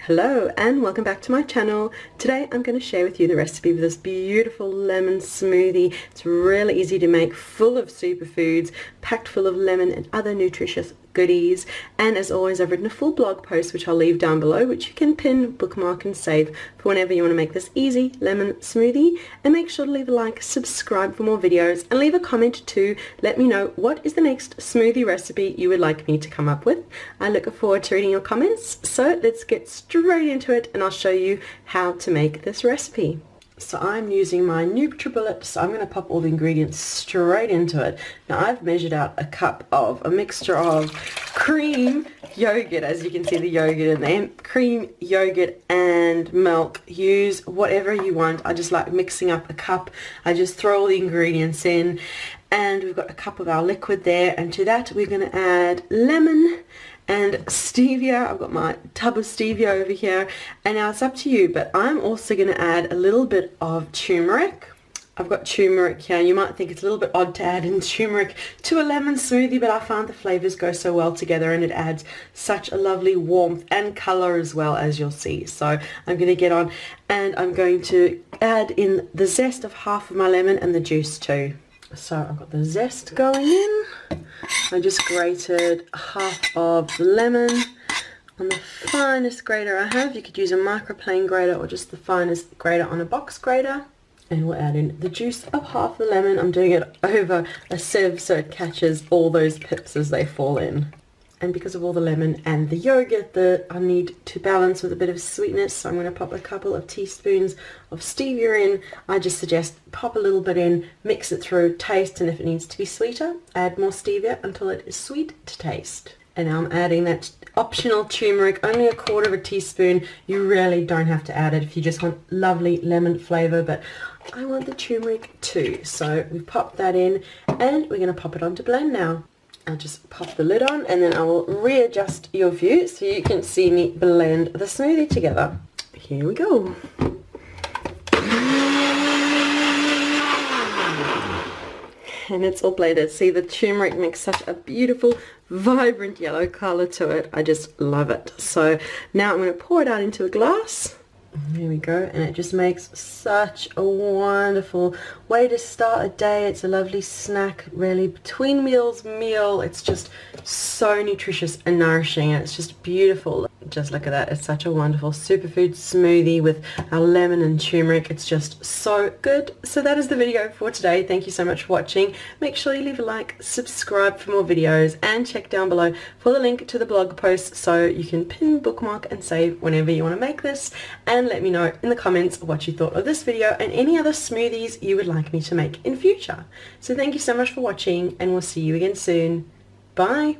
Hello and welcome back to my channel. Today I'm going to share with you the recipe for this beautiful lemon smoothie. It's really easy to make, full of superfoods, packed full of lemon and other nutritious goodies. And as always, I've written a full blog post which I'll leave down below, which you can pin, bookmark and save for whenever you want to make this easy lemon smoothie. And make sure to leave a like, subscribe for more videos, and leave a comment too. Let me know what is the next smoothie recipe you would like me to come up with. I look forward to reading your comments. So let's get straight into it and I'll show you how to make this recipe. So I'm using my NutriBullet, so I'm going to pop all the ingredients straight into it. Now I've measured out a cup of a mixture of cream, yogurt, as you can see the yogurt in there, cream, yogurt and milk. Use whatever you want. I just like mixing up a cup. I just throw all the ingredients in, and we've got a cup of our liquid there, and to that we're going to add lemon and stevia. I've got my tub of stevia over here, and now it's up to you, but I'm also going to add a little bit of turmeric. I've got turmeric here. You might think it's a little bit odd to add in turmeric to a lemon smoothie, but I found the flavors go so well together and it adds such a lovely warmth and color as well, as you'll see. So I'm going to get on and I'm going to add in the zest of half of my lemon and the juice too. So I've got the zest going in. I just grated half of the lemon on the finest grater I have. You could use a microplane grater or just the finest grater on a box grater. And we'll add in the juice of half the lemon. I'm doing it over a sieve so it catches all those pips as they fall in. And because of all the lemon and the yogurt that I need to balance with a bit of sweetness, so I'm going to pop a couple of teaspoons of stevia in. I just suggest pop a little bit in, mix it through, taste, and if it needs to be sweeter, add more stevia until it is sweet to taste. And now I'm adding that optional turmeric, only 1/4 teaspoon. You really don't have to add it if you just want lovely lemon flavor, but I want the turmeric too. So we've popped that in and we're going to pop it on to blend now. I'll just pop the lid on and then I will readjust your view so you can see me blend the smoothie together. Here we go. And it's all blended. See, the turmeric makes such a beautiful, vibrant yellow color to it. I just love it. So now I'm going to pour it out into a glass. There we go, and it just makes such a wonderful way to start a day. It's a lovely snack, really, between meals meal. It's just so nutritious and nourishing, and it's just beautiful. Just look at that. It's such a wonderful superfood smoothie with our lemon and turmeric. It's just so good. So that is the video for today. Thank you so much for watching. Make sure you leave a like, subscribe for more videos, and check down below for the link to the blog post so you can pin, bookmark and save whenever you want to make this. And let me know in the comments what you thought of this video and any other smoothies you would like me to make in future. So thank you so much for watching, and we'll see you again soon. Bye!